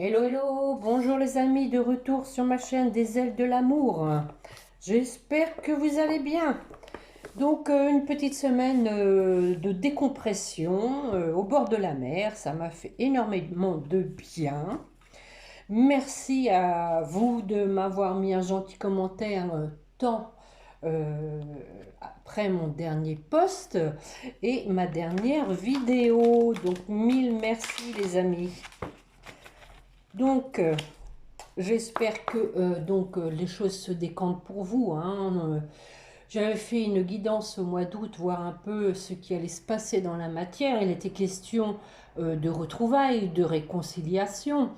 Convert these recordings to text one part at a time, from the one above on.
Hello, hello, bonjour les amis, de retour sur ma chaîne des ailes de l'amour. J'espère que vous allez bien. Donc une petite semaine de décompression au bord de la mer, ça m'a fait énormément de bien. Merci à vous de m'avoir mis un gentil commentaire tant euh, après mon dernier post et ma dernière vidéo. Donc mille merci les amis. Donc j'espère que les choses se décantent pour vous, hein. J'avais fait une guidance au mois d'août, voir un peu ce qui allait se passer dans la matière. Il était question de retrouvailles, de réconciliation.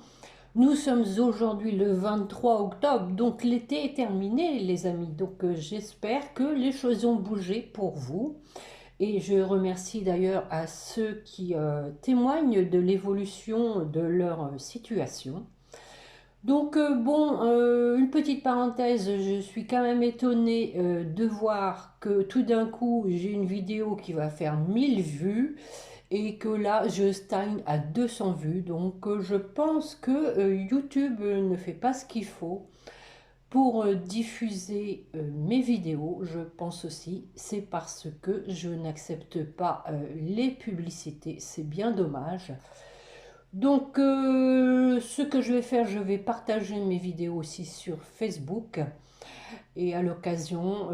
Nous sommes aujourd'hui le 23 octobre, donc l'été est terminé, les amis. Donc j'espère que les choses ont bougé pour vous. Et je remercie d'ailleurs à ceux qui témoignent de l'évolution de leur situation. Donc une petite parenthèse, je suis quand même étonnée de voir que tout d'un coup j'ai une vidéo qui va faire 1000 vues et que là je stagne à 200 vues. Donc je pense que YouTube ne fait pas ce qu'il faut pour diffuser mes vidéos. Je pense aussi c'est parce que je n'accepte pas les publicités, c'est bien dommage. Donc, ce que je vais faire, je vais partager mes vidéos aussi sur Facebook. Et à l'occasion,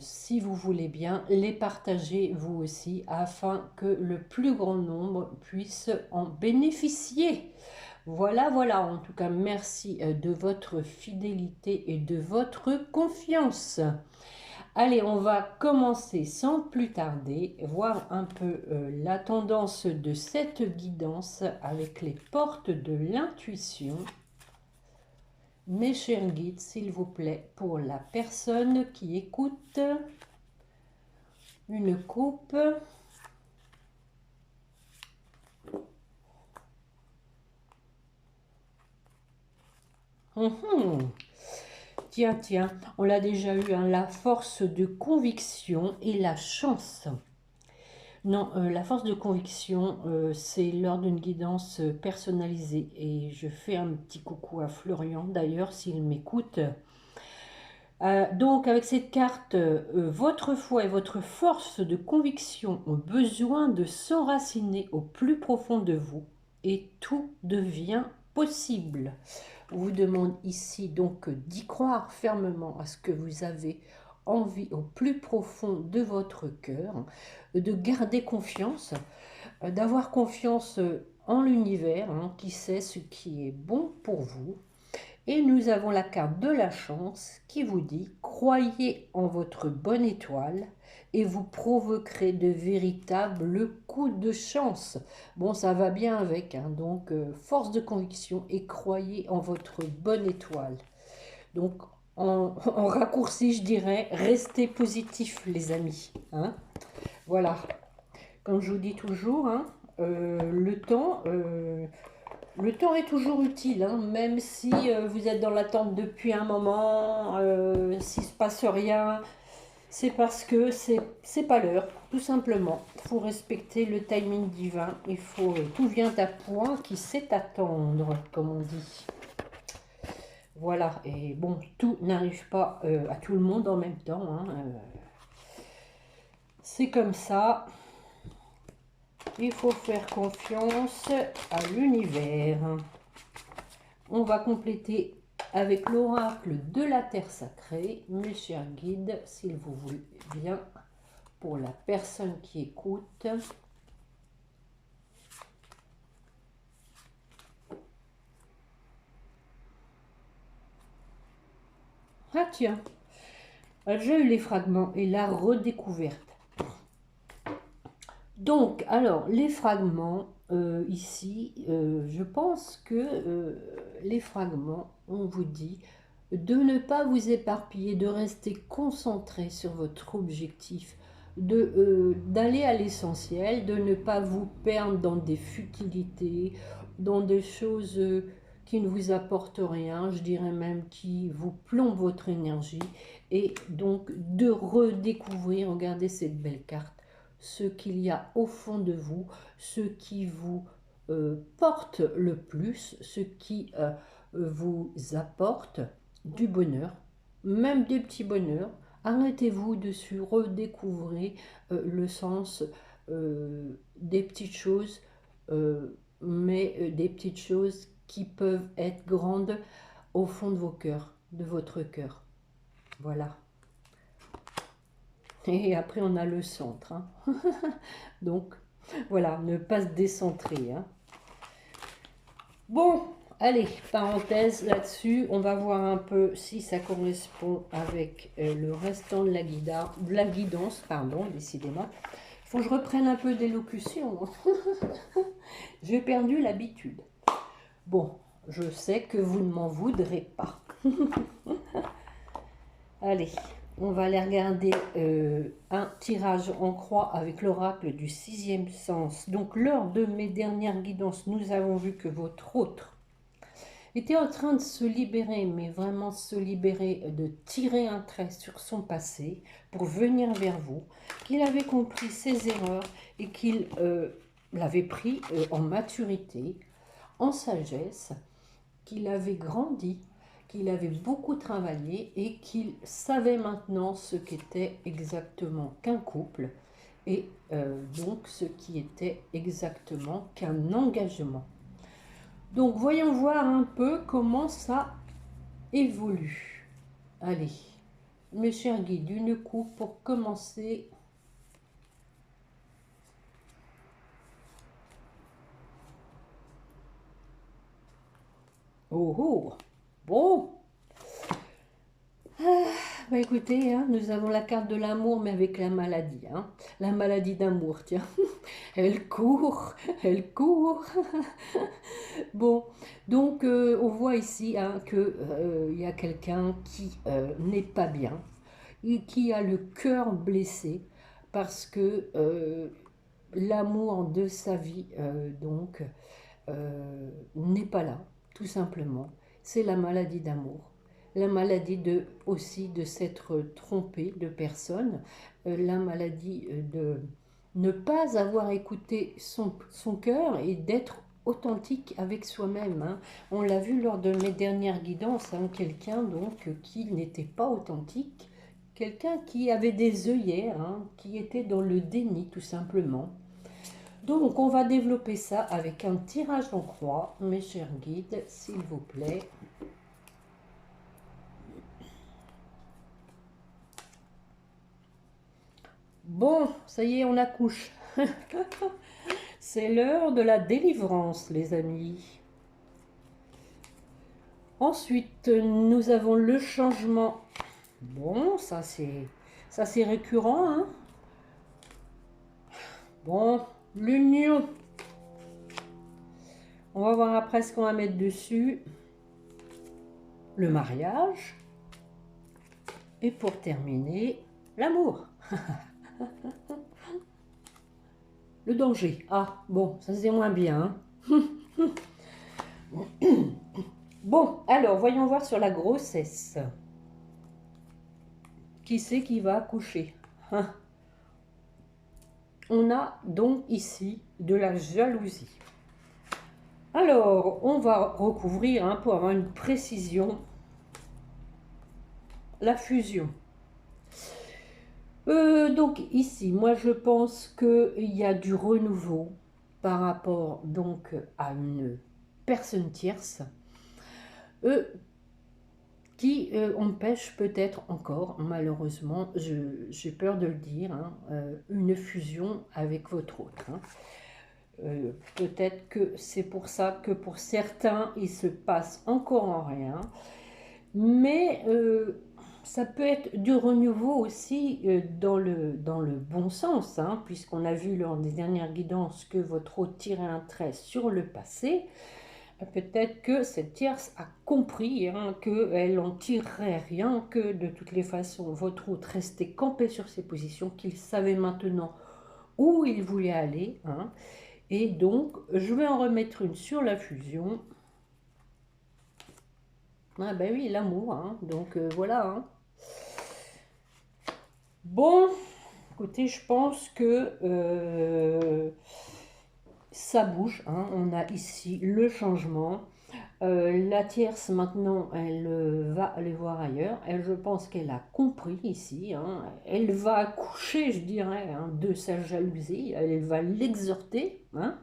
si vous voulez bien, les partager vous aussi, afin que le plus grand nombre puisse en bénéficier. Voilà, voilà, en tout cas, merci de votre fidélité et de votre confiance. Allez, on va commencer sans plus tarder, voir un peu la tendance de cette guidance avec les portes de l'intuition. Mes chers guides, s'il vous plaît, pour la personne qui écoute, une coupe. Hum. Tiens, tiens, on l'a déjà eu, hein, la force de conviction et la chance. Non, la force de conviction, c'est lors d'une guidance personnalisée. Et je fais un petit coucou à Florian, d'ailleurs, s'il m'écoute. Donc, avec cette carte, votre foi et votre force de conviction ont besoin de s'enraciner au plus profond de vous. Et tout devient possible. On vous demande ici donc d'y croire fermement à ce que vous avez envie au plus profond de votre cœur, de garder confiance, d'avoir confiance en l'univers, hein, qui sait ce qui est bon pour vous. Et nous avons la carte de la chance qui vous dit: croyez en votre bonne étoile et vous provoquerez de véritables coups de chance. Bon, ça va bien avec, hein, donc force de conviction et croyez en votre bonne étoile. Donc en raccourci, je dirais, restez positifs les amis, hein. Voilà, comme je vous dis toujours, hein, le temps est toujours utile, hein, même si vous êtes dans l'attente depuis un moment, s'il ne se passe rien, c'est parce que c'est pas l'heure, tout simplement. Il faut respecter le timing divin, tout vient à point qui sait attendre, comme on dit. Voilà, et bon, tout n'arrive pas à tout le monde en même temps, hein, c'est comme ça. Il faut faire confiance à l'univers. On va compléter avec l'oracle de la terre sacrée, mes chers guides, s'il vous voulez bien, pour la personne qui écoute. Ah tiens, j'ai eu les fragments et la redécouverte. Donc, alors, les fragments, ici, je pense que les fragments, on vous dit de ne pas vous éparpiller, de rester concentré sur votre objectif, d'aller à l'essentiel, de ne pas vous perdre dans des futilités, dans des choses qui ne vous apportent rien, je dirais même qui vous plombent votre énergie, et donc de redécouvrir, regardez cette belle carte, ce qu'il y a au fond de vous, ce qui vous porte le plus, ce qui vous apporte du bonheur, même des petits bonheurs. Arrêtez-vous dessus, redécouvrez le sens des petites choses, mais des petites choses qui peuvent être grandes au fond de vos cœurs, de votre cœur. Voilà. Et après, on a le centre. Hein. Donc, voilà, ne pas se décentrer. Hein. Bon, allez, parenthèse là-dessus. On va voir un peu si ça correspond avec le restant de la guidance, pardon, décidément. Il faut que je reprenne un peu d'élocution. J'ai perdu l'habitude. Bon, je sais que vous ne m'en voudrez pas. Allez, on va aller regarder un tirage en croix avec l'oracle du 6e sens. Donc, lors de mes dernières guidances, nous avons vu que votre autre était en train de se libérer, mais vraiment se libérer, de tirer un trait sur son passé pour venir vers vous, qu'il avait compris ses erreurs et qu'il l'avait pris en maturité, en sagesse, qu'il avait grandi, qu'il avait beaucoup travaillé et qu'il savait maintenant ce qu'était exactement qu'un couple et donc ce qui était exactement qu'un engagement. Donc voyons voir un peu comment ça évolue. Allez, mes chers guides, une coupe pour commencer. Oh oh, bon. Bah écoutez, hein, nous avons la carte de l'amour, mais avec la maladie. Hein. La maladie d'amour, tiens. Elle court, elle court. Bon, donc on voit ici hein, qu'il y a quelqu'un qui n'est pas bien, et qui a le cœur blessé, parce que l'amour de sa vie, donc, n'est pas là, tout simplement. C'est la maladie d'amour. La maladie aussi de s'être trompé de personne, la maladie de ne pas avoir écouté son cœur et d'être authentique avec soi-même. Hein. On l'a vu lors de mes dernières guidances, hein, quelqu'un donc qui n'était pas authentique, quelqu'un qui avait des œillères, hein, qui était dans le déni tout simplement. Donc on va développer ça avec un tirage en croix, mes chers guides, s'il vous plaît. Bon, ça y est, on accouche. C'est l'heure de la délivrance, les amis. Ensuite, nous avons le changement. Bon, ça c'est récurrent. Hein. Bon, l'union. On va voir après ce qu'on va mettre dessus. Le mariage. Et pour terminer, l'amour. Le danger. Ah, bon, ça c'est moins bien. Hein. Bon, alors, voyons voir sur la grossesse. Qui c'est qui va accoucher? Hein. On a donc ici de la jalousie. Alors, on va recouvrir hein, pour avoir une précision. La fusion. Donc ici, moi je pense qu'il y a du renouveau par rapport donc à une personne tierce qui empêche peut-être encore, malheureusement, j'ai peur de le dire, hein, une fusion avec votre autre. Hein. Peut-être que c'est pour ça que pour certains, il se passe encore en rien, mais ça peut être du renouveau aussi dans le bon sens, hein, puisqu'on a vu lors des dernières guidances que votre hôte tirait un trait sur le passé. Peut-être que cette tierce a compris hein, qu'elle n'en tirerait rien, que de toutes les façons, votre hôte restait campé sur ses positions, qu'il savait maintenant où il voulait aller. Hein, et donc, je vais en remettre une sur la fusion. Ah ben oui, l'amour, hein, donc voilà. Hein. Bon, écoutez, je pense que ça bouge, hein. On a ici le changement. La tierce, maintenant, elle va aller voir ailleurs. Elle, je pense qu'elle a compris ici, hein. Elle va accoucher, je dirais, hein, de sa jalousie. Elle va l'exhorter, hein.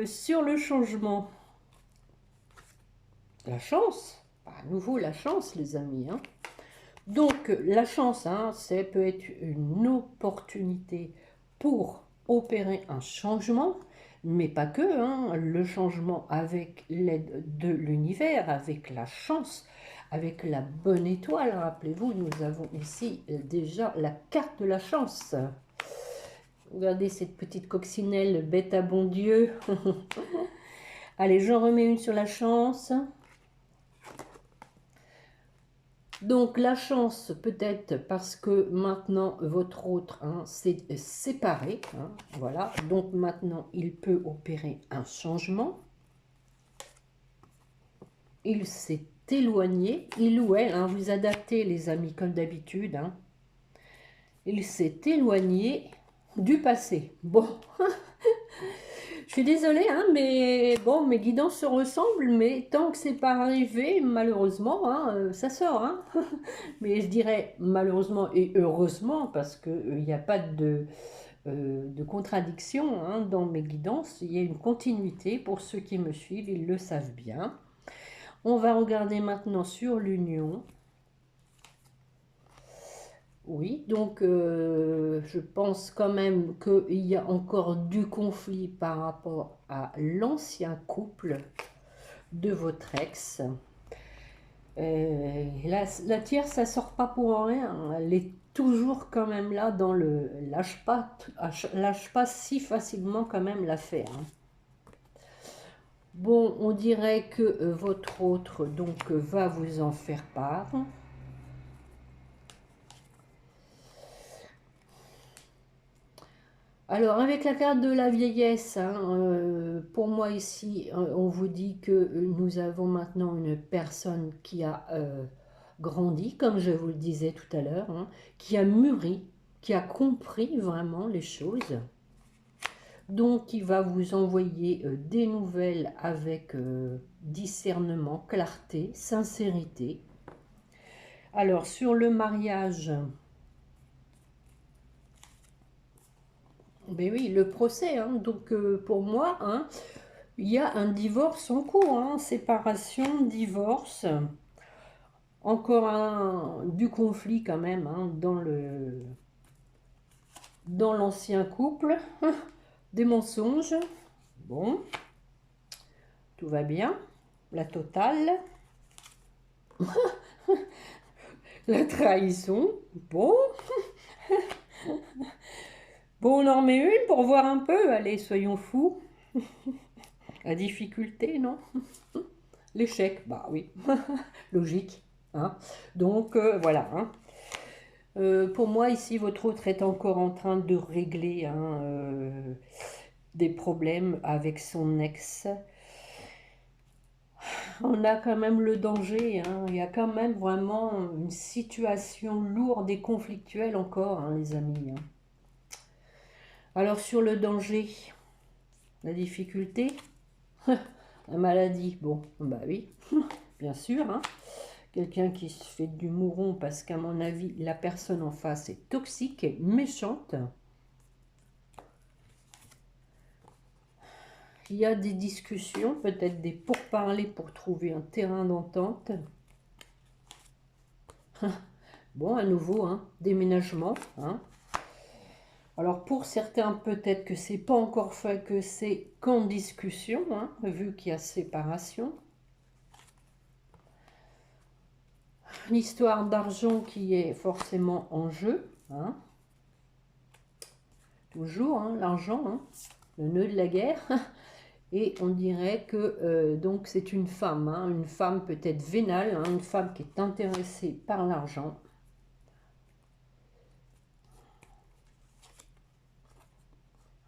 Sur le changement, la chance. À nouveau, la chance, les amis, hein. Donc, la chance, hein, ça peut être une opportunité pour opérer un changement, mais pas que, hein, le changement avec l'aide de l'univers, avec la chance, avec la bonne étoile. Rappelez-vous, nous avons ici déjà la carte de la chance. Regardez cette petite coccinelle, bête à bon Dieu. Allez, j'en remets une sur la chance. Donc la chance, peut-être parce que maintenant votre autre, hein, s'est séparé, hein, voilà. Donc maintenant il peut opérer un changement. Il s'est éloigné, il ou elle, hein, vous adaptez les amis comme d'habitude, hein. Il s'est éloigné du passé. Bon, je suis désolée, hein, mais bon, mes guidances se ressemblent, mais tant que c'est pas arrivé, malheureusement, hein, ça sort, hein. Mais je dirais malheureusement et heureusement, parce qu'il n'y a pas de contradiction, hein, dans mes guidances. Il y a une continuité. Pour ceux qui me suivent, ils le savent bien. On va regarder maintenant sur l'union. Oui, donc je pense quand même qu'il y a encore du conflit par rapport à l'ancien couple de votre ex. La tierce, ça sort pas pour rien. Elle est toujours quand même là dans le lâche pas si facilement quand même l'affaire, hein. Bon, on dirait que votre autre donc va vous en faire part. Alors, avec la carte de la vieillesse, hein, pour moi ici, on vous dit que nous avons maintenant une personne qui a grandi, comme je vous le disais tout à l'heure, hein, qui a mûri, qui a compris vraiment les choses. Donc, il va vous envoyer des nouvelles avec discernement, clarté, sincérité. Alors, sur le mariage... Ben oui, le procès, hein. Donc pour moi, hein, il y a un divorce en cours, hein, séparation, divorce, encore du conflit quand même, hein, dans l'ancien couple, des mensonges, bon, tout va bien, la totale, la trahison, bon, bon, on en remet une pour voir un peu, allez, soyons fous, la difficulté, non? L'échec, bah oui, logique, hein. Donc voilà, hein. Pour moi, ici, votre autre est encore en train de régler, hein, des problèmes avec son ex. On a quand même le danger, hein. Il y a quand même vraiment une situation lourde et conflictuelle encore, hein, les amis, hein. Alors, sur le danger, la difficulté, la maladie, bon, bah oui, bien sûr, hein. Quelqu'un qui se fait du mouron parce qu'à mon avis, la personne en face est toxique et méchante. Il y a des discussions, peut-être des pourparlers pour trouver un terrain d'entente. Bon, à nouveau, hein, déménagement, hein. Alors pour certains, peut-être que c'est pas encore fait, que c'est qu'en discussion, hein, vu qu'il y a séparation. L'histoire d'argent qui est forcément en jeu, hein. Toujours, hein, l'argent, hein, le nœud de la guerre. Et on dirait que donc c'est une femme peut-être vénale, hein, une femme qui est intéressée par l'argent.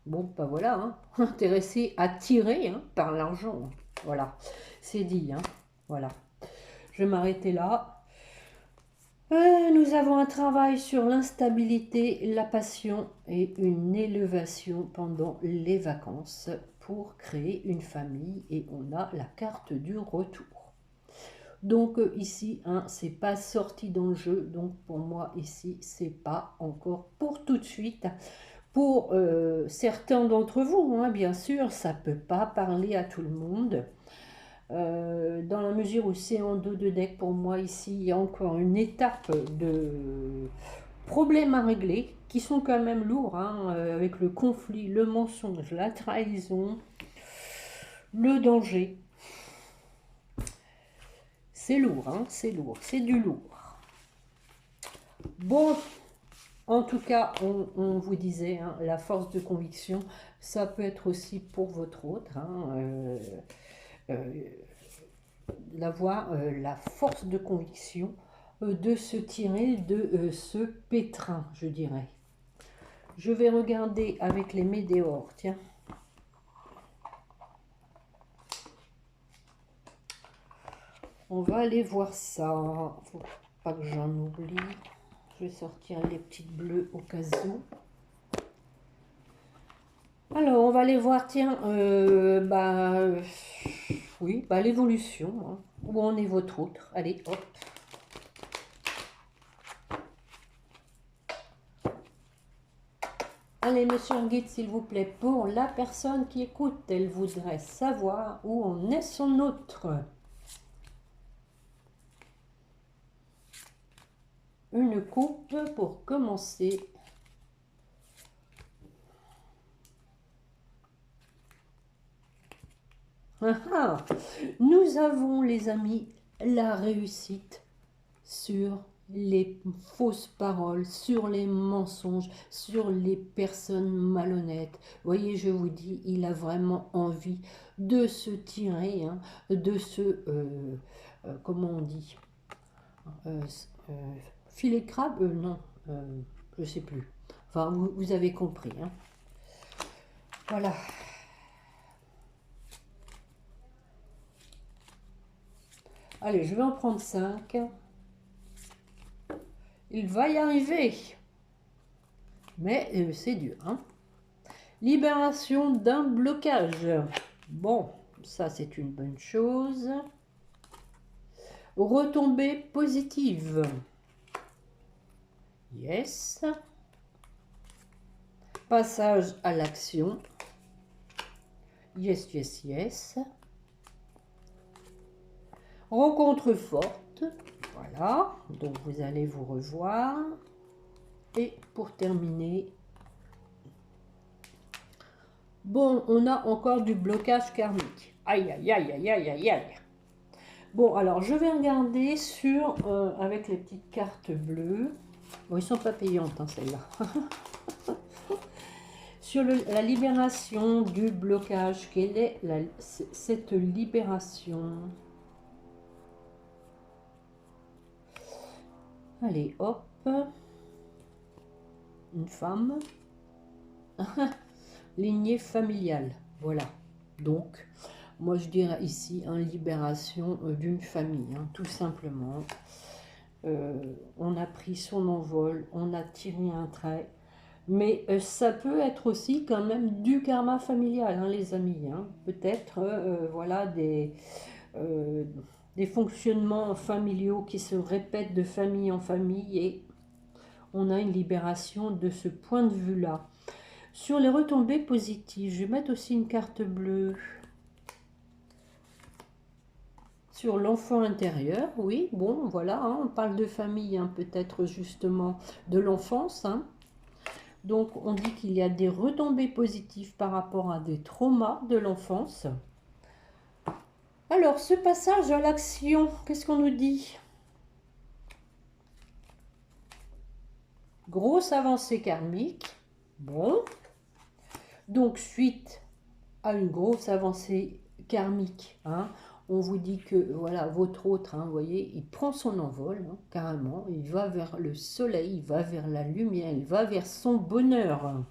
Bon, ben voilà, hein, intéressée, attirée, hein, par l'argent. Voilà, c'est dit, hein, voilà. Je vais m'arrêter là. Nous avons un travail sur l'instabilité, la passion et une élévation pendant les vacances pour créer une famille et on a la carte du retour. Donc ici, hein, c'est pas sorti dans le jeu, donc pour moi ici, c'est pas encore pour tout de suite. Pour certains d'entre vous, hein, bien sûr, ça peut pas parler à tout le monde. Dans la mesure où c'est en dos de deck, pour moi ici, il y a encore une étape de problèmes à régler qui sont quand même lourds, hein, avec le conflit, le mensonge, la trahison, le danger. C'est lourd, hein, c'est lourd, c'est du lourd. Bon, en tout cas, on vous disait, hein, la force de conviction, ça peut être aussi pour votre autre, hein, d'avoir la force de conviction de se tirer de ce pétrin, je dirais. Je vais regarder avec les météores, tiens. On va aller voir ça. Faut pas que j'en oublie. Je vais sortir les petites bleues au cas où. Alors, on va aller voir, tiens, oui, l'évolution. Hein. Où en est votre autre? Allez, hop. Allez, monsieur le guide, s'il vous plaît, pour la personne qui écoute, elle voudrait savoir où en est son autre. Une coupe pour commencer. Nous avons, les amis, la réussite sur les fausses paroles, sur les mensonges, sur les personnes malhonnêtes. Voyez, je vous dis, il a vraiment envie de se tirer, hein, de se, comment on dit, filet crabe, non, je sais plus. Enfin, vous avez compris. Hein. Voilà. Allez, je vais en prendre 5. Il va y arriver. Mais c'est dur. Hein. Libération d'un blocage. Bon, ça c'est une bonne chose. Retombée positive. Yes. Passage à l'action. Yes, yes, yes. Rencontre forte. Voilà. Donc vous allez vous revoir. Et pour terminer, bon, on a encore du blocage karmique. Aïe, aïe, aïe, aïe, aïe, aïe, aïe. Bon, alors je vais regarder sur, avec les petites cartes bleues. Bon, ils ne sont pas payantes, hein, celles-là. Sur la libération du blocage, quelle est cette libération? Allez, hop. Une femme. Lignée familiale. Voilà. Donc, moi je dirais ici une libération d'une famille, hein, tout simplement. On a pris son envol, on a tiré un trait. Mais ça peut être aussi quand même du karma familial, hein, les amis. Hein. Peut-être, voilà, des fonctionnements familiaux qui se répètent de famille en famille et on a une libération de ce point de vue-là. Sur les retombées positives, je vais mettre aussi une carte bleue. Sur l'enfant intérieur, oui, bon, voilà, hein, on parle de famille, hein, peut-être justement de l'enfance. Hein. Donc, on dit qu'il y a des retombées positives par rapport à des traumas de l'enfance. Alors, ce passage à l'action, qu'est-ce qu'on nous dit? Grosse avancée karmique. Bon. Donc, suite à une grosse avancée karmique, hein, on vous dit que voilà, votre autre, hein, vous voyez, il prend son envol, hein, carrément, il va vers le soleil, il va vers la lumière, il va vers son bonheur.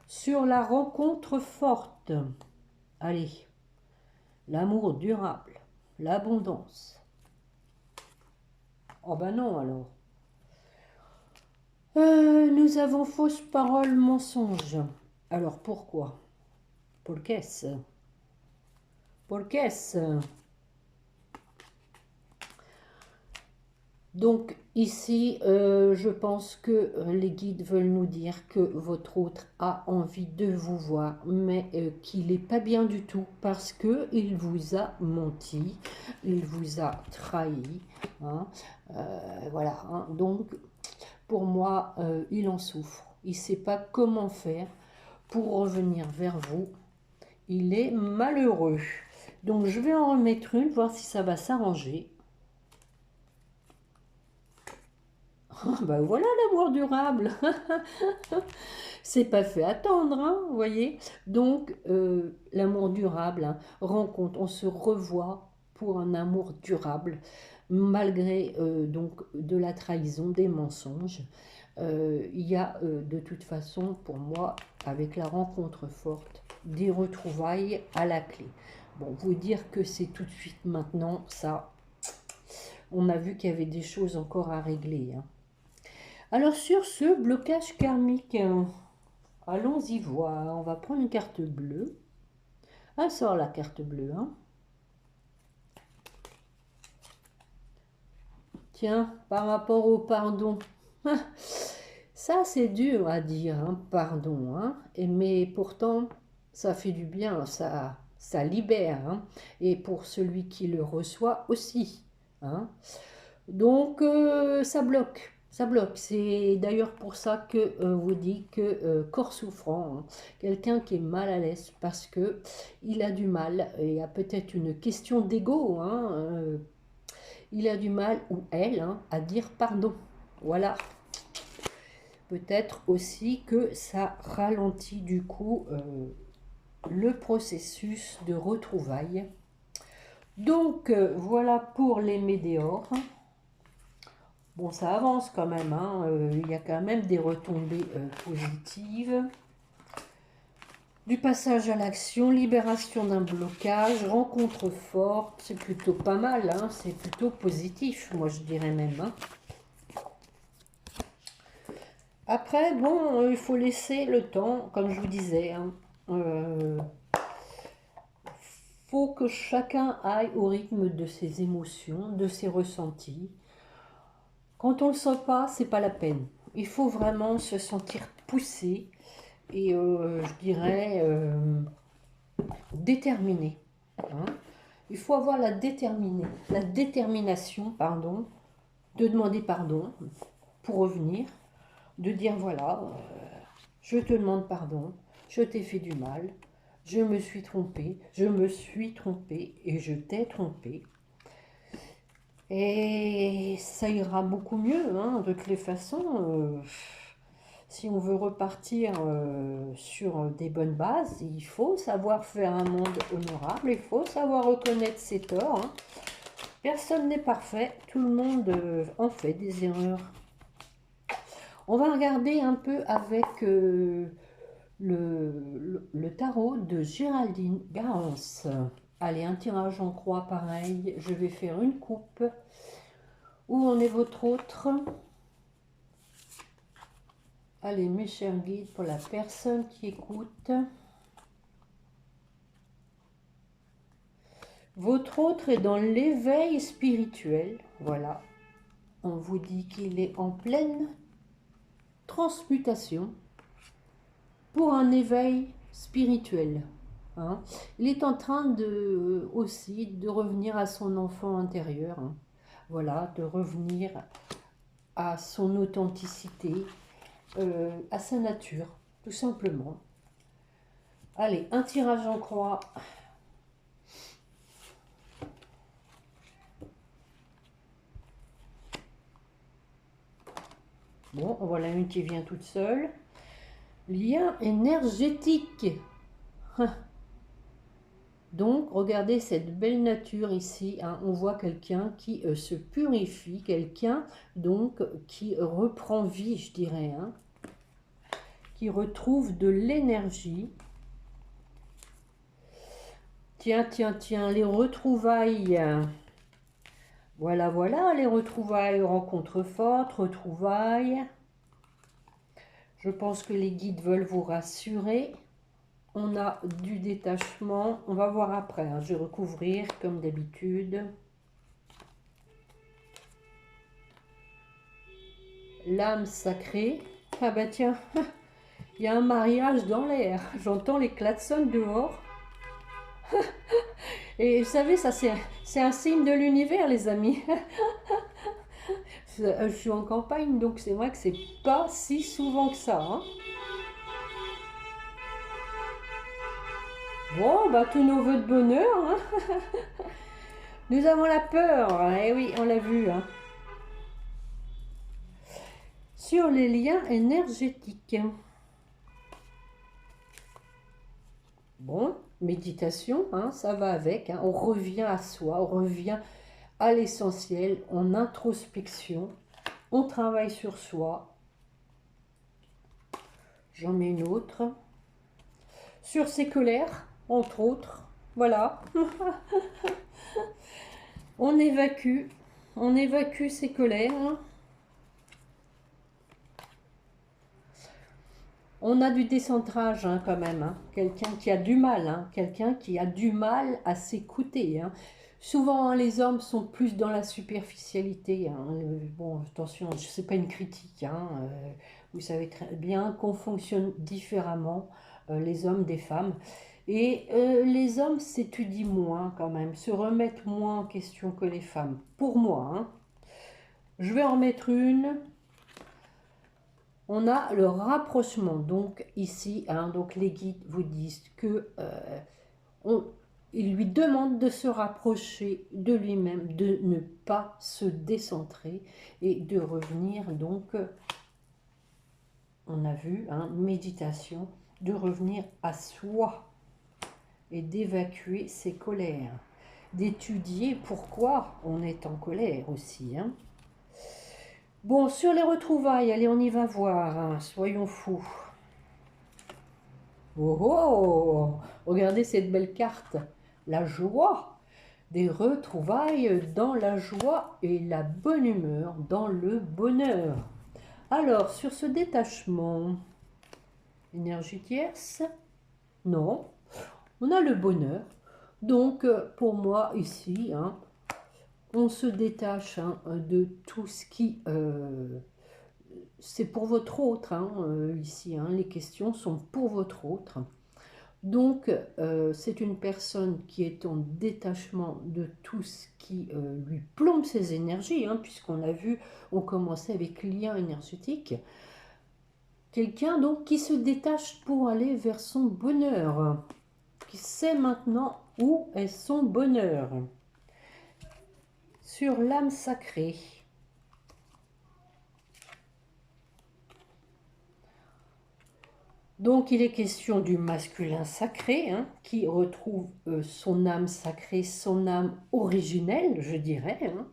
Sur la rencontre forte, allez, l'amour durable, l'abondance. Oh ben non alors. Nous avons fausse parole, mensonge. Alors pourquoi? Pour qu'est-ce? Pour qu'est-ce? Donc ici, je pense que les guides veulent nous dire que votre autre a envie de vous voir, mais qu'il n'est pas bien du tout parce que il vous a menti, il vous a trahi. Hein. Voilà. Hein. Donc pour moi, il en souffre. Il ne sait pas comment faire pour revenir vers vous. Il est malheureux. Donc je vais en remettre une, voir si ça va s'arranger. Ben voilà l'amour durable. C'est pas fait attendre, hein, vous voyez. Donc l'amour durable, hein, rencontre, on se revoit pour un amour durable, malgré donc de la trahison, des mensonges. Il y a de toute façon, pour moi, avec la rencontre forte, des retrouvailles à la clé. Bon, vous dire que c'est tout de suite maintenant, ça, on a vu qu'il y avait des choses encore à régler. Hein. Alors sur ce blocage karmique, allons-y voir. On va prendre une carte bleue. Ah, sort la carte bleue. Hein. Tiens, par rapport au pardon. Ça, c'est dur à dire, hein, pardon. Hein. Mais pourtant, ça fait du bien, ça libère. Hein. Et pour celui qui le reçoit aussi. Hein. Donc, ça bloque. Ça bloque. C'est d'ailleurs pour ça que vous dit que corps souffrant, hein, quelqu'un qui est mal à l'aise parce que il a du mal, et il y a peut-être une question d'ego, hein, il a du mal, ou elle, hein, à dire pardon. Voilà. Peut-être aussi que ça ralentit du coup le processus de retrouvailles. Donc, voilà pour les météores. Bon, ça avance quand même, hein. Il y a quand même des retombées positives. Du passage à l'action, libération d'un blocage, rencontre forte, c'est plutôt pas mal, hein. C'est plutôt positif, moi je dirais même. Hein. Après, bon, il faut laisser le temps, comme je vous disais. Hein. Faut que chacun aille au rythme de ses émotions, de ses ressentis. Quand on ne le sent pas, c'est pas la peine. Il faut vraiment se sentir poussé et je dirais déterminé. Hein. Il faut avoir la détermination, pardon, de demander pardon pour revenir, de dire voilà, je te demande pardon, je t'ai fait du mal, je me suis trompé et je t'ai trompé. Et ça ira beaucoup mieux, hein, de toutes les façons. Si on veut repartir sur des bonnes bases, il faut savoir faire un monde honorable, il faut savoir reconnaître ses torts. Hein. Personne n'est parfait, tout le monde en fait des erreurs. On va regarder un peu avec le tarot de Géraldine Garance. Allez, un tirage en croix pareil. Je vais faire une coupe. Où en est votre autre? Allez, mes chers guides, pour la personne qui écoute. Votre autre est dans l'éveil spirituel. Voilà. On vous dit qu'il est en pleine transmutation pour un éveil spirituel. Hein. Il est en train de aussi de revenir à son enfant intérieur. Hein. Voilà, de revenir à son authenticité, à sa nature, tout simplement. Allez, un tirage en croix. Bon, voilà une qui vient toute seule. Lien énergétique. Donc, regardez cette belle nature ici. Hein. On voit quelqu'un qui se purifie, quelqu'un donc qui reprend vie, je dirais. Hein. Qui retrouve de l'énergie. Tiens, tiens, tiens, les retrouvailles. Voilà, voilà, les retrouvailles, rencontres fortes, retrouvailles. Je pense que les guides veulent vous rassurer. On a du détachement. On va voir après, hein. Je vais recouvrir comme d'habitude. L'âme sacrée. Ah bah tiens, il y a un mariage dans l'air. J'entends les klaxons dehors. Et vous savez, ça c'est un signe de l'univers, les amis. Je suis en campagne, donc c'est vrai que c'est pas si souvent que ça, hein. Bon, bah tous nos voeux de bonheur, hein. Nous avons la peur, eh oui, on l'a vu, hein. Sur les liens énergétiques. Bon, méditation, hein, ça va avec, hein. On revient à soi, on revient à l'essentiel, en introspection. On travaille sur soi. J'en mets une autre. Sur ses colères, entre autres. Voilà. On évacue ses colères. On a du décentrage, hein, quand même, hein. Quelqu'un qui a du mal, hein. Quelqu'un qui a du mal à s'écouter, hein. Souvent, hein, les hommes sont plus dans la superficialité, hein. Bon, attention, ce n'est pas une critique, hein. Vous savez très bien qu'on fonctionne différemment, les hommes des femmes. Et les hommes s'étudient moins quand même, se remettent moins en question que les femmes. Pour moi, hein. Je vais en mettre une. On a le rapprochement, donc ici, hein, donc les guides vous disent que ils lui demandent de se rapprocher de lui-même, de ne pas se décentrer et de revenir, donc, on a vu, hein, méditation, de revenir à soi et d'évacuer ses colères, d'étudier pourquoi on est en colère aussi, hein. Bon, sur les retrouvailles, allez, on y va voir, hein, soyons fous. Oh, oh, regardez cette belle carte, la joie, des retrouvailles dans la joie et la bonne humeur, dans le bonheur. Alors, sur ce détachement, énergie tierce, non, on a le bonheur. Donc, pour moi, ici, hein, on se détache, hein, de tout ce qui... c'est pour votre autre, hein, ici, hein, les questions sont pour votre autre. Donc, c'est une personne qui est en détachement de tout ce qui lui plombe ses énergies, hein, puisqu'on a vu, on commençait avec lien énergétique. Quelqu'un donc qui se détache pour aller vers son bonheur, qui sait maintenant où est son bonheur. Sur l'âme sacrée. Donc il est question du masculin sacré, hein, qui retrouve son âme sacrée, son âme originelle, je dirais, hein,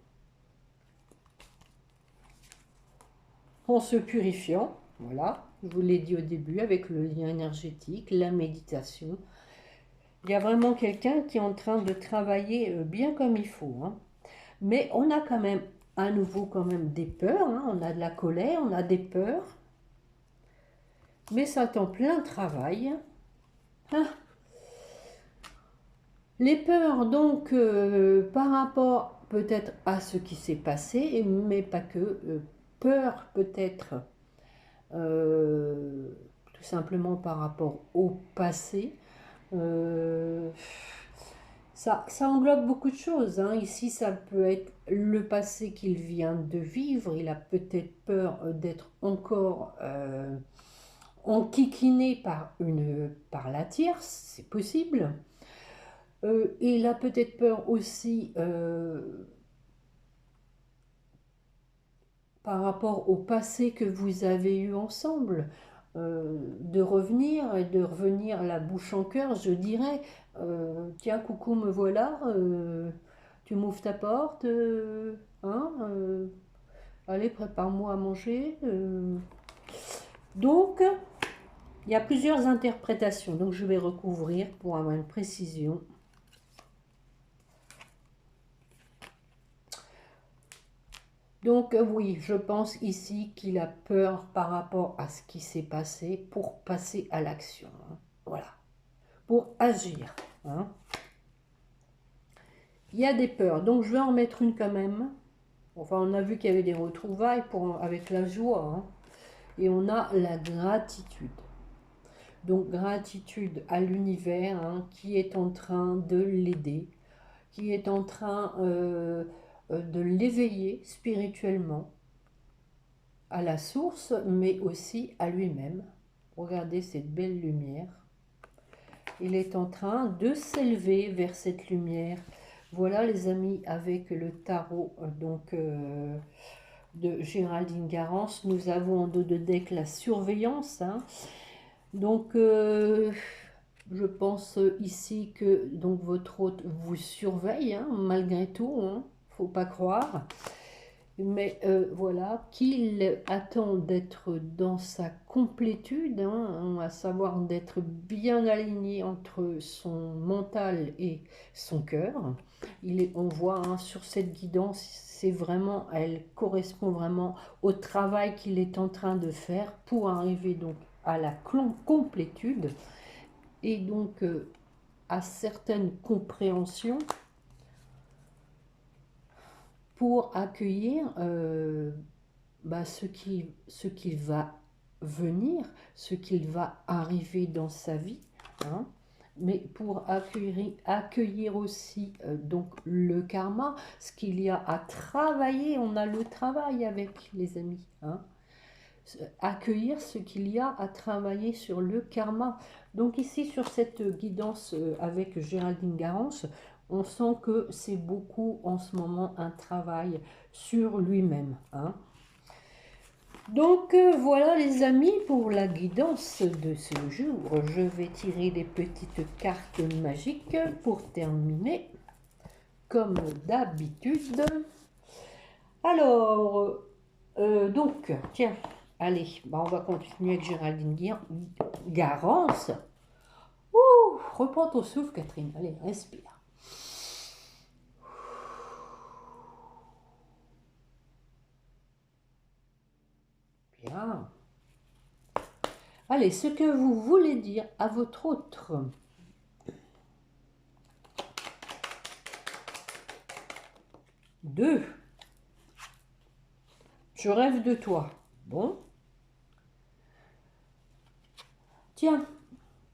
en se purifiant, voilà, je vous l'ai dit au début, avec le lien énergétique, la méditation. Il y a vraiment quelqu'un qui est en train de travailler bien comme il faut, hein. Mais on a quand même, à nouveau, quand même des peurs, hein, on a de la colère, on a des peurs, mais ça est en plein travail. Ah. Les peurs, donc, par rapport peut-être à ce qui s'est passé, mais pas que. Peur peut-être tout simplement par rapport au passé. Ça englobe beaucoup de choses, hein. Ici, ça peut être le passé qu'il vient de vivre. Il a peut-être peur d'être encore enquiquiné par la tierce, c'est possible. Il a peut-être peur aussi par rapport au passé que vous avez eu ensemble, de revenir et de revenir la bouche en cœur, je dirais, tiens, coucou, me voilà, tu m'ouvres ta porte, hein, allez, prépare-moi à manger. Donc, il y a plusieurs interprétations, donc je vais recouvrir pour avoir une précision. Donc oui, je pense ici qu'il a peur par rapport à ce qui s'est passé pour passer à l'action, hein. Voilà, pour agir, hein. Il y a des peurs, donc je vais en mettre une quand même. Enfin, on a vu qu'il y avait des retrouvailles avec la joie, hein. Et on a la gratitude. Donc gratitude à l'univers, hein, qui est en train de l'aider, qui est en train de l'éveiller spirituellement à la source, mais aussi à lui-même. Regardez cette belle lumière. Il est en train de s'élever vers cette lumière. Voilà les amis, avec le tarot de Géraldine Garance, nous avons en dos de deck la surveillance, hein. Donc je pense ici que donc votre hôte vous surveille, hein, malgré tout, hein, faut pas croire. Mais voilà, qu'il attend d'être dans sa complétude, hein, à savoir d'être bien aligné entre son mental et son cœur. On voit, hein, sur cette guidance, c'est vraiment, elle correspond vraiment au travail qu'il est en train de faire pour arriver donc à la complétude et donc à certaines compréhensions pour accueillir ce qu'il va venir, ce qu'il va arriver dans sa vie, hein. Mais pour accueillir aussi donc le karma, ce qu'il y a à travailler, on a le travail avec les amis, hein. Accueillir ce qu'il y a à travailler sur le karma. Donc ici sur cette guidance avec Géraldine Garance, on sent que c'est beaucoup en ce moment un travail sur lui-même, hein. Donc voilà les amis pour la guidance de ce jour. Je vais tirer des petites cartes magiques pour terminer comme d'habitude. Alors, donc, tiens, allez, bah on va continuer avec Géraldine Garance. Ouh, reprends ton souffle, Catherine. Allez, respire. Bien. Allez, ce que vous voulez dire à votre autre. Deux. Je rêve de toi. Bon. Tiens,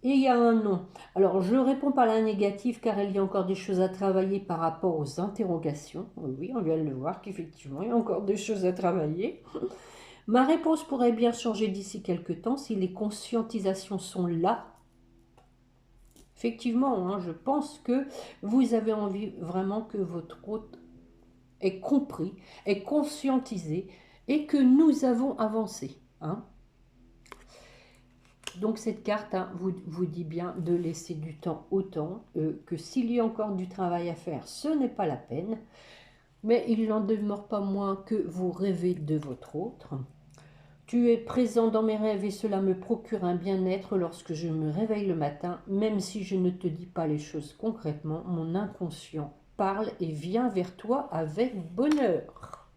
il y a un non. Alors, je réponds par la négative car il y a encore des choses à travailler par rapport aux interrogations. Oui, on vient de le voir qu'effectivement, il y a encore des choses à travailler. Ma réponse pourrait bien changer d'ici quelques temps si les conscientisations sont là. Effectivement, hein, je pense que vous avez envie vraiment que votre hôte ait compris, ait conscientisé et que nous avons avancé, hein. Donc cette carte, hein, vous dit bien de laisser du temps au temps, que s'il y a encore du travail à faire, ce n'est pas la peine. Mais il n'en demeure pas moins que vous rêvez de votre autre. Tu es présent dans mes rêves et cela me procure un bien-être lorsque je me réveille le matin, même si je ne te dis pas les choses concrètement, mon inconscient parle et vient vers toi avec bonheur.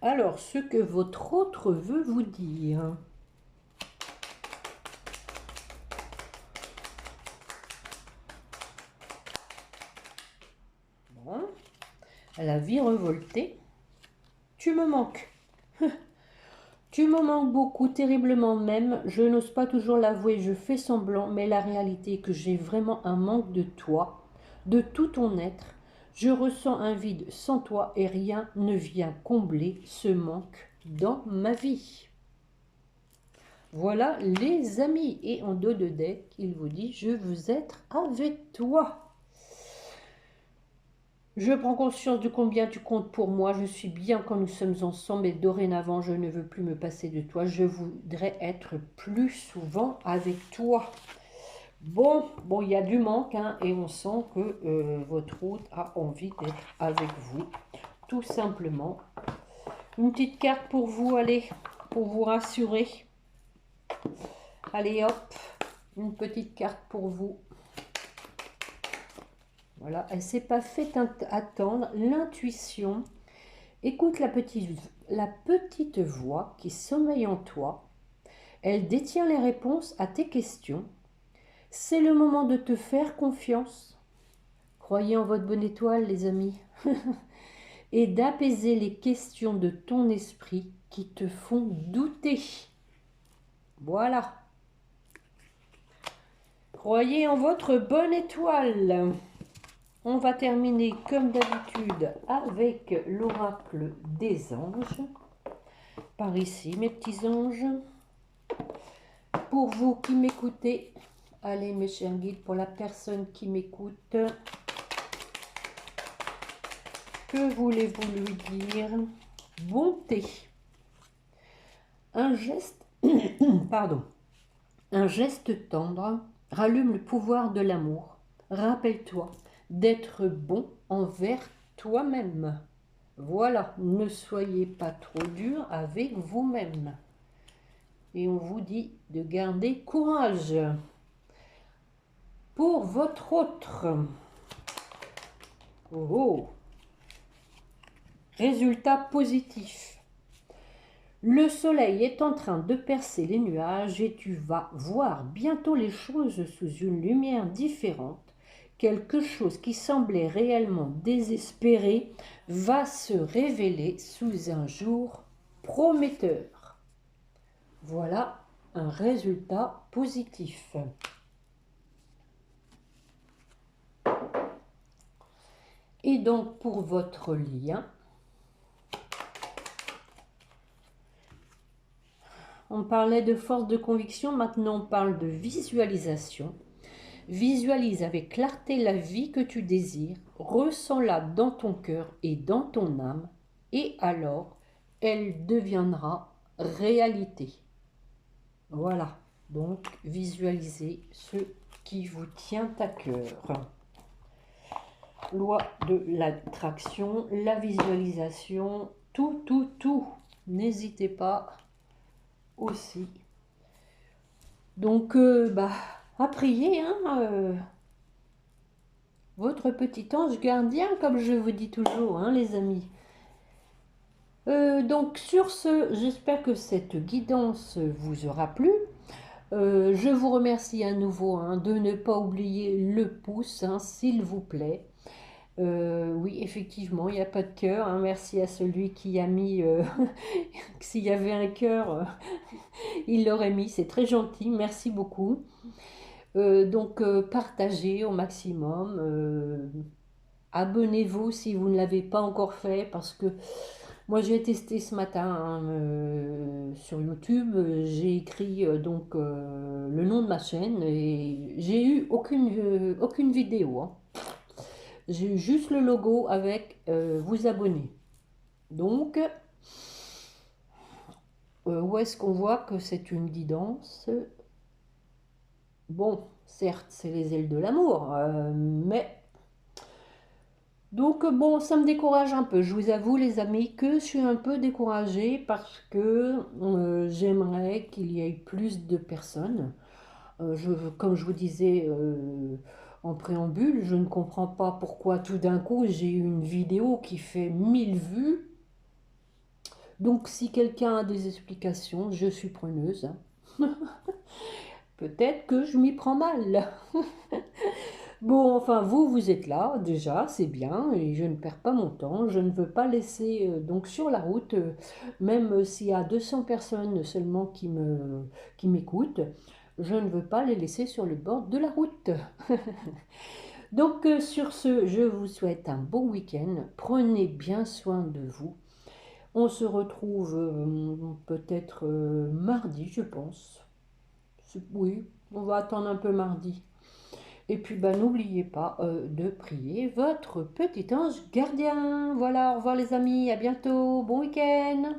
Alors, ce que votre autre veut vous dire. Bon. La vie revoltée. Tu me manques. Tu me manques beaucoup, terriblement même. Je n'ose pas toujours l'avouer, je fais semblant, mais la réalité est que j'ai vraiment un manque de toi, de tout ton être. Je ressens un vide sans toi et rien ne vient combler ce manque dans ma vie. Voilà les amis. Et en dos de deck, il vous dit, je veux être avec toi. Je prends conscience de combien tu comptes pour moi. Je suis bien quand nous sommes ensemble et dorénavant, je ne veux plus me passer de toi. Je voudrais être plus souvent avec toi. Bon, il y a du manque, hein, et on sent que votre hôte a envie d'être avec vous, tout simplement. Une petite carte pour vous, allez, pour vous rassurer. Allez, hop, une petite carte pour vous. Voilà, elle ne s'est pas fait attendre. L'intuition Écoute la petite voix qui sommeille en toi. Elle détient les réponses à tes questions. C'est le moment de te faire confiance. Croyez en votre bonne étoile, les amis. Et d'apaiser les questions de ton esprit qui te font douter. Voilà. Croyez en votre bonne étoile. On va terminer comme d'habitude avec l'oracle des anges. Par ici, mes petits anges. Pour vous qui m'écoutez, allez mes chers guides, pour la personne qui m'écoute, que voulez-vous lui dire? Bonté. Un geste, pardon, un geste tendre rallume le pouvoir de l'amour. Rappelle-toi d'être bon envers toi-même. Voilà, ne soyez pas trop dur avec vous-même. Et on vous dit de garder courage. Pour votre autre. Oh. Résultat positif. Le soleil est en train de percer les nuages et tu vas voir bientôt les choses sous une lumière différente. Quelque chose qui semblait réellement désespéré va se révéler sous un jour prometteur. Voilà un résultat positif. Et donc pour votre lien, on parlait de force de conviction, maintenant on parle de visualisation. Visualise avec clarté la vie que tu désires, ressens-la dans ton cœur et dans ton âme, et alors elle deviendra réalité. Voilà, donc visualisez ce qui vous tient à cœur. Loi de l'attraction, la visualisation, tout. N'hésitez pas aussi. Donc, à prier, hein, votre petit ange gardien, comme je vous dis toujours, hein, les amis. Donc, sur ce, j'espère que cette guidance vous aura plu. Je vous remercie à nouveau hein, de ne pas oublier le pouce, hein, s'il vous plaît. Oui, effectivement, il n'y a pas de cœur. Hein. Merci à celui qui a mis... s'il y avait un cœur, il l'aurait mis. C'est très gentil. Merci beaucoup. Donc, partagez au maximum. Abonnez-vous si vous ne l'avez pas encore fait. Parce que moi, j'ai testé ce matin hein, sur YouTube. J'ai écrit donc le nom de ma chaîne. Et j'ai eu aucune vidéo. Hein. J'ai eu juste le logo avec vous abonner. Donc, où est-ce qu'on voit que c'est une guidance? Bon, certes, c'est les ailes de l'amour, mais... Donc, bon, ça me décourage un peu. Je vous avoue, les amis, que je suis un peu découragée parce que j'aimerais qu'il y ait plus de personnes. Comme je vous disais en préambule, je ne comprends pas pourquoi tout d'un coup j'ai une vidéo qui fait 1000 vues. Donc si quelqu'un a des explications, je suis preneuse. Hein. Peut-être que je m'y prends mal. Bon, enfin, vous êtes là, déjà, c'est bien, et je ne perds pas mon temps. Je ne veux pas laisser, donc, sur la route, même s'il y a 200 personnes seulement qui m'écoutent, je ne veux pas les laisser sur le bord de la route. Donc, sur ce, je vous souhaite un bon week-end. Prenez bien soin de vous. On se retrouve peut-être mardi, je pense. Oui, on va attendre un peu mardi. Et puis, n'oubliez pas de prier votre petit ange gardien. Voilà, au revoir les amis, à bientôt, bon week-end.